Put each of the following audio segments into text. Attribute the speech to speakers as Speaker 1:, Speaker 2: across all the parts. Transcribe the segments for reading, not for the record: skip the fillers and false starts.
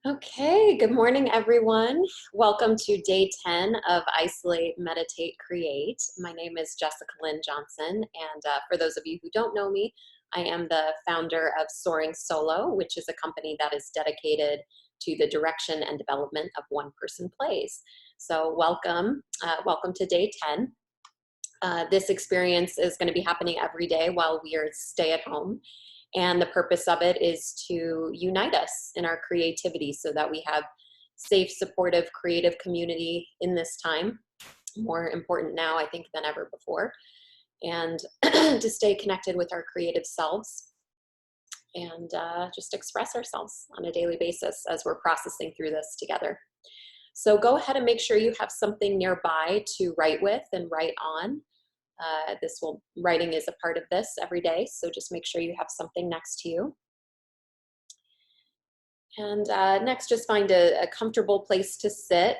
Speaker 1: Okay, good morning, everyone. Welcome to day 10 of Isolate, Meditate, Create. My name is Jessica Lynn Johnson, and for those of you who don't know me, I am the founder of Soaring Solo, which is a company that is dedicated to the direction and development of one-person plays. So welcome to day 10. This experience is going to be happening every day while we are stay at home. And the purpose of it is to unite us in our creativity so that we have safe, supportive, creative community in this time. More important now, I think, than ever before. And to stay connected with our creative selves and just express ourselves on a daily basis as we're processing through this together. So go ahead and make sure you have something nearby to write with and write on. Writing is a part of this every day, so just make sure you have something next to you. And next, just find a comfortable place to sit.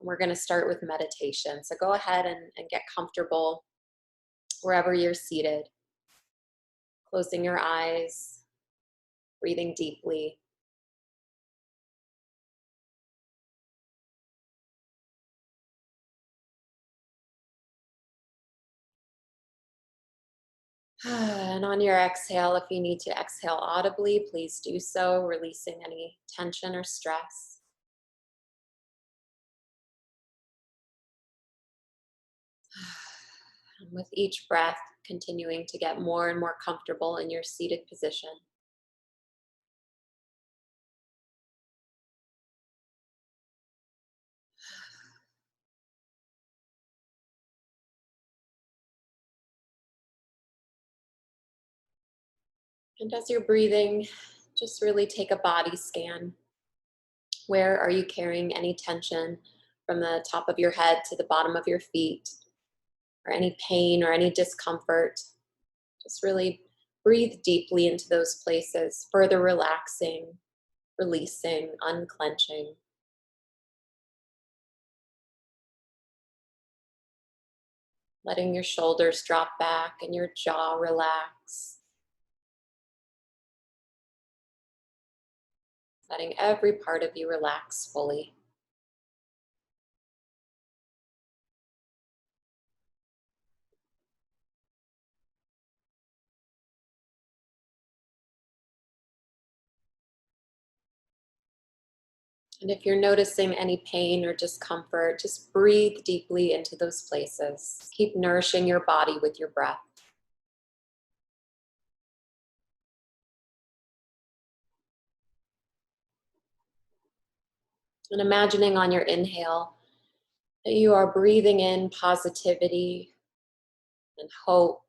Speaker 1: We're going to start with meditation. So go ahead and get comfortable wherever you're seated. Closing your eyes, breathing deeply. And on your exhale, if you need to exhale audibly, please do so, releasing any tension or stress. And with each breath, continuing to get more and more comfortable in your seated position. And as you're breathing, just really take a body scan. Where are you carrying any tension from the top of your head to the bottom of your feet, or any pain or any discomfort? Just really breathe deeply into those places, further relaxing, releasing, unclenching. Letting your shoulders drop back and your jaw relax. Letting every part of you relax fully. And if you're noticing any pain or discomfort, just breathe deeply into those places. Keep nourishing your body with your breath. And imagining on your inhale that you are breathing in positivity and hope,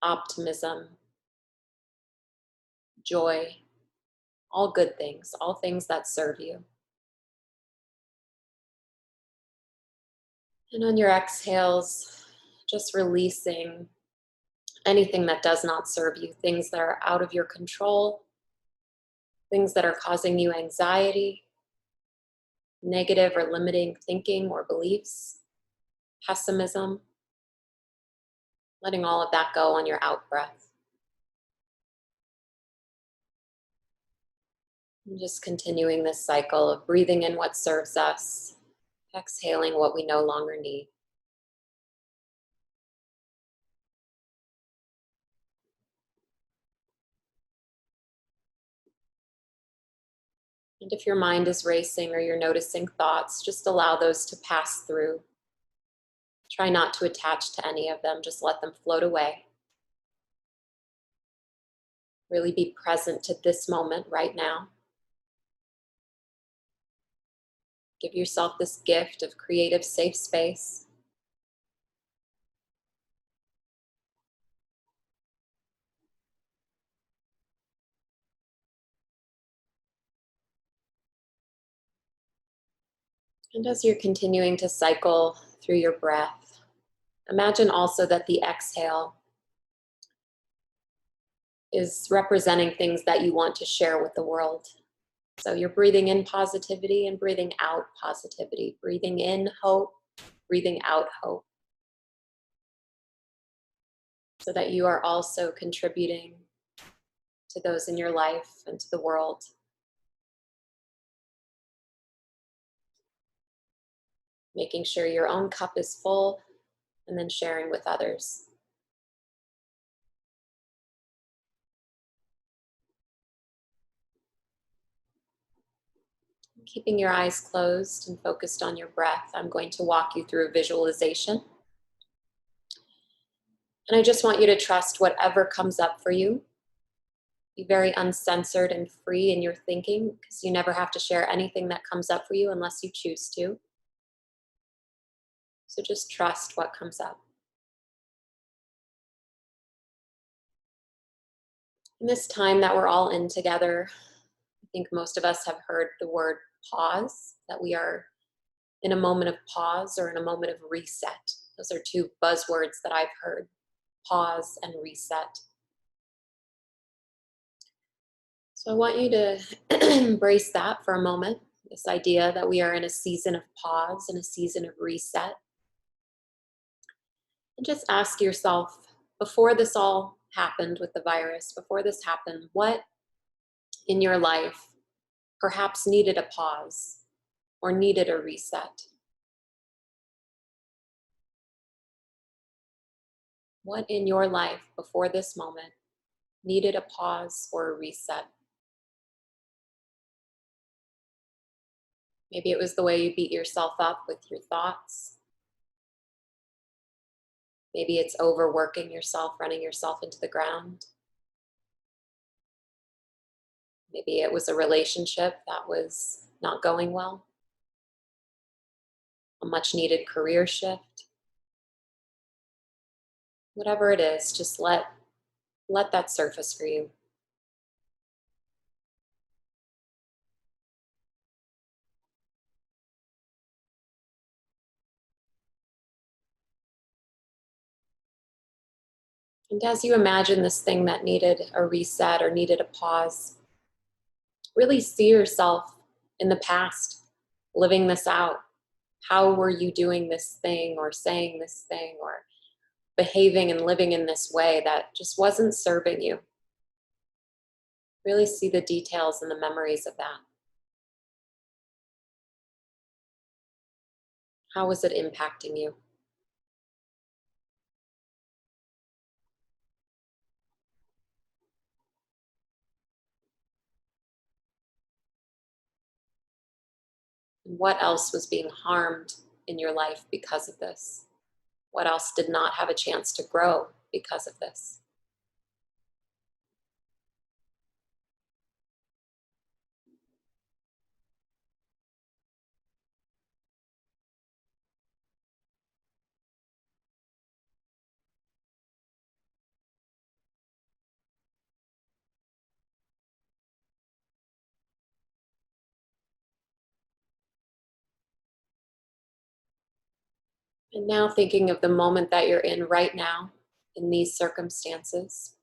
Speaker 1: optimism, joy, all good things, all things that serve you. And on your exhales, just releasing anything that does not serve you, things that are out of your control, things that are causing you anxiety, negative or limiting thinking or beliefs, pessimism, letting all of that go on your out breath. And just continuing this cycle of breathing in what serves us, exhaling what we no longer need. And if your mind is racing or you're noticing thoughts, just allow those to pass through. Try not to attach to any of them, just let them float away. Really be present to this moment right now. Give yourself this gift of creative, safe space. And as you're continuing to cycle through your breath, imagine also that the exhale is representing things that you want to share with the world. So you're breathing in positivity and breathing out positivity. Breathing in hope, breathing out hope. So that you are also contributing to those in your life and to the world. Making sure your own cup is full and then sharing with others. Keeping your eyes closed and focused on your breath, I'm going to walk you through a visualization. And I just want you to trust whatever comes up for you. Be very uncensored and free in your thinking, because you never have to share anything that comes up for you unless you choose to. So just trust what comes up. In this time that we're all in together, I think most of us have heard the word pause, that we are in a moment of pause or in a moment of reset. Those are two buzzwords that I've heard, pause and reset. So I want you to embrace that for a moment, this idea that we are in a season of pause and a season of reset. And just ask yourself, before this all happened with the virus, before this happened, what in your life perhaps needed a pause or needed a reset? What in your life before this moment needed a pause or a reset? Maybe it was the way you beat yourself up with your thoughts. Maybe it's overworking yourself, running yourself into the ground. Maybe it was a relationship that was not going well, a much needed career shift. Whatever it is, just let that surface for you. And as you imagine this thing that needed a reset or needed a pause, really see yourself in the past, living this out. How were you doing this thing or saying this thing or behaving and living in this way that just wasn't serving you? Really see the details and the memories of that. How was it impacting you? And what else was being harmed in your life because of this? What else did not have a chance to grow because of this? And now thinking of the moment that you're in right now, in these circumstances,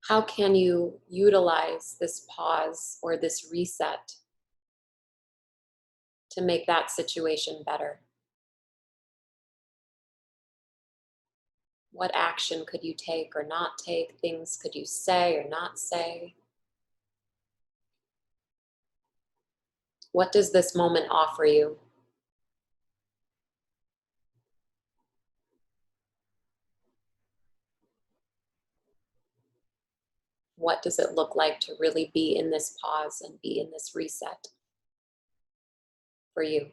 Speaker 1: how can you utilize this pause or this reset to make that situation better? What action could you take or not take? Things could you say or not say? What does this moment offer you? What does it look like to really be in this pause and be in this reset for you?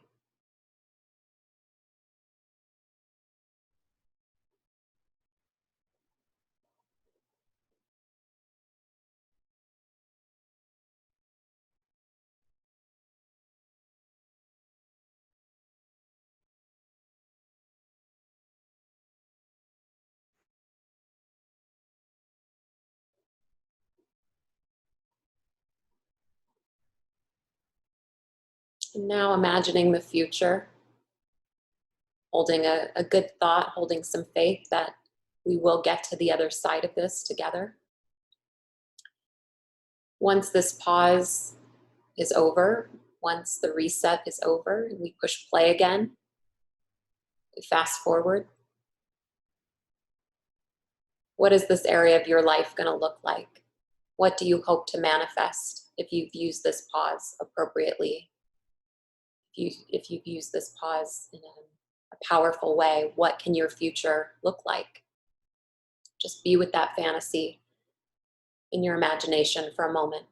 Speaker 1: And now imagining the future, holding a good thought, holding some faith that we will get to the other side of this together. Once this pause is over, once the reset is over and we push play again, we fast forward. What is this area of your life going to look like? What do you hope to manifest if you've used this pause appropriately? If you've used this pause in a powerful way, what can your future look like? Just be with that fantasy in your imagination for a moment.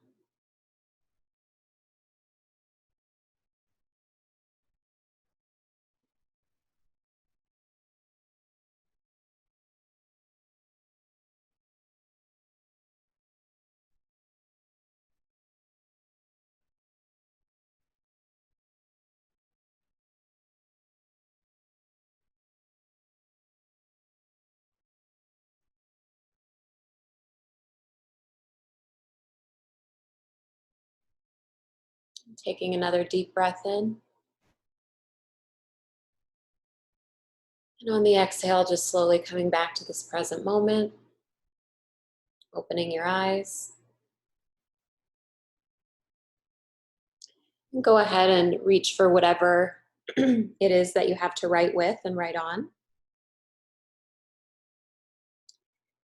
Speaker 1: Taking another deep breath in. And on the exhale, just slowly coming back to this present moment, opening your eyes. And go ahead and reach for whatever it is that you have to write with and write on.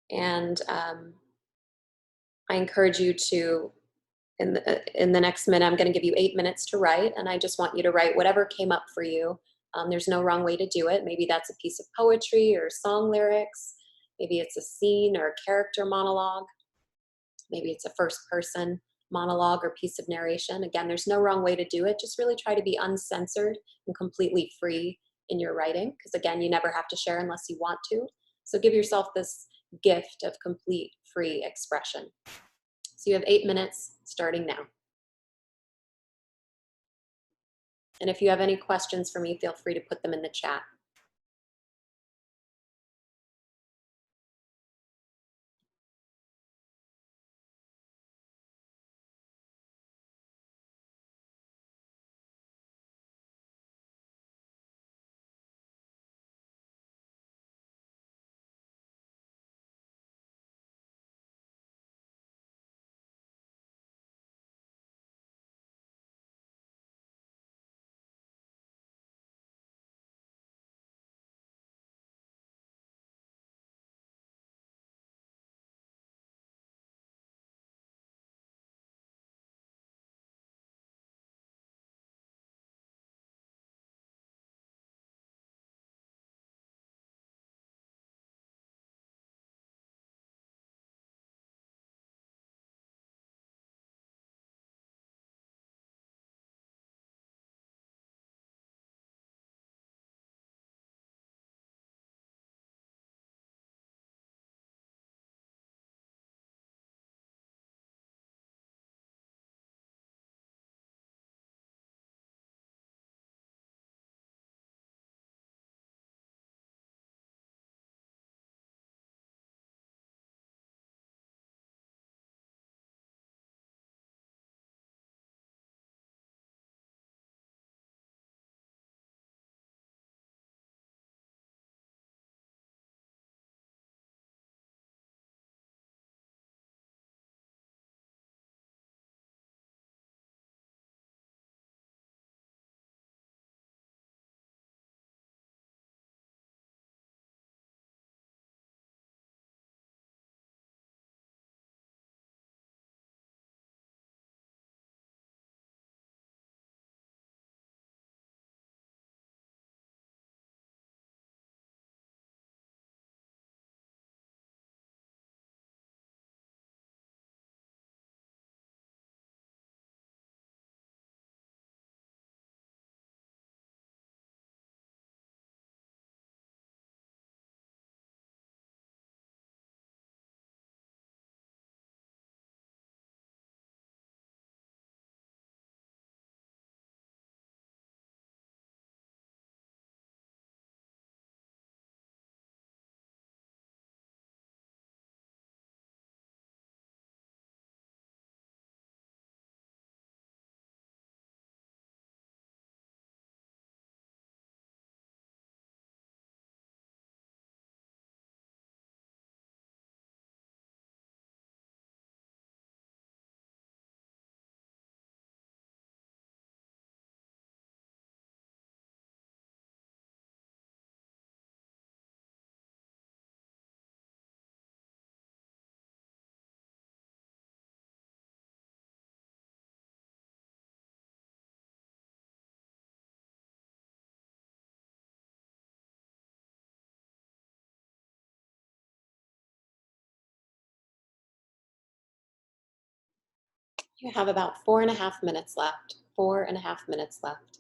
Speaker 1: And I encourage you to, in the next minute, I'm going to give you 8 minutes to write, and I just want you to write whatever came up for you. There's no wrong way to do it. Maybe that's a piece of poetry or song lyrics. Maybe it's a scene or a character monologue. Maybe it's a first person monologue or piece of narration. Again, there's no wrong way to do it. Just really try to be uncensored and completely free in your writing, because again, you never have to share unless you want to. So give yourself this gift of complete free expression. So you have 8 minutes starting now. And if you have any questions for me, feel free to put them in the chat. You have about 4.5 minutes left. 4.5 minutes left.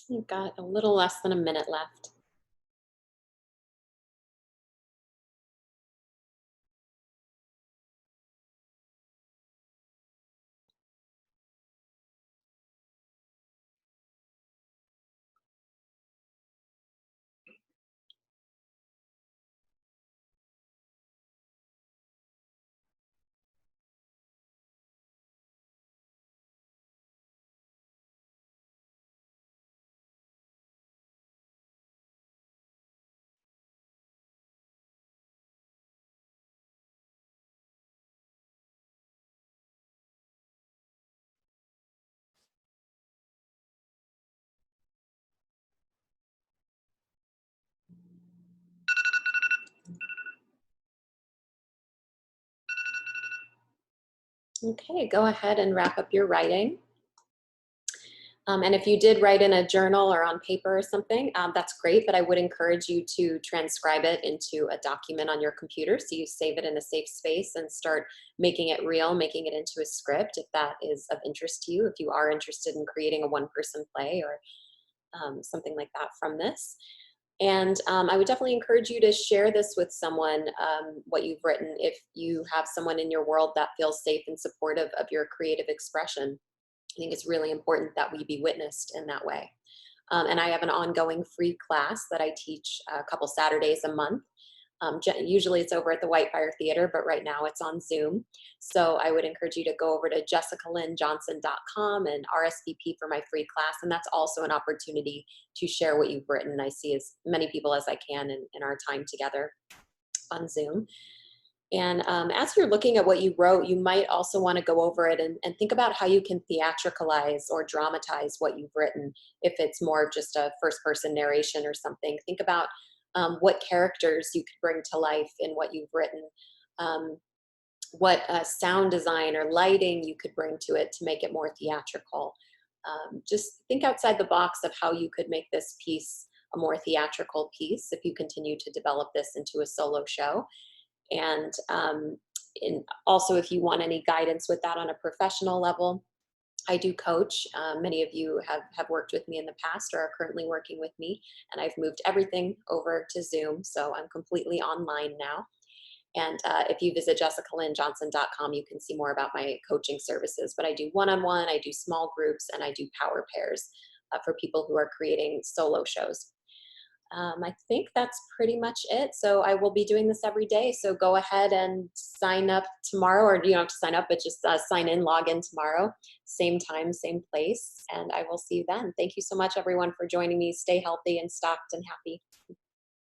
Speaker 1: You've got a little less than a minute left. Okay, go ahead and wrap up your writing. And if you did write in a journal or on paper or something, that's great, but I would encourage you to transcribe it into a document on your computer so you save it in a safe space and start making it real, making it into a script if that is of interest to you, if you are interested in creating a one-person play or something like that from this. And I would definitely encourage you to share this with someone, what you've written, if you have someone in your world that feels safe and supportive of your creative expression. I think it's really important that we be witnessed in that way. And I have an ongoing free class that I teach a couple Saturdays a month. Usually it's over at the Whitefire Theater, but right now it's on Zoom. So I would encourage you to go over to jessicalynjohnson.com and RSVP for my free class. And that's also an opportunity to share what you've written. I see as many people as I can in our time together on Zoom. And as you're looking at what you wrote, you might also want to go over it and think about how you can theatricalize or dramatize what you've written. If it's more just a first person narration or something, think about what characters you could bring to life in what you've written, um, what sound design or lighting you could bring to it to make it more theatrical. Just think outside the box of how you could make this piece a more theatrical piece if you continue to develop this into a solo show. And also, if you want any guidance with that on a professional level, I do coach. Many of you have worked with me in the past or are currently working with me, and I've moved everything over to Zoom, so I'm completely online now. And if you visit jessicalynjohnson.com, you can see more about my coaching services. But I do one-on-one, I do small groups, and I do power pairs for people who are creating solo shows. I think that's pretty much it. So I will be doing this every day. So go ahead and sign up tomorrow, or you don't have to sign up, but just sign in, log in tomorrow, same time, same place. And I will see you then. Thank you so much, everyone, for joining me. Stay healthy and stocked and happy.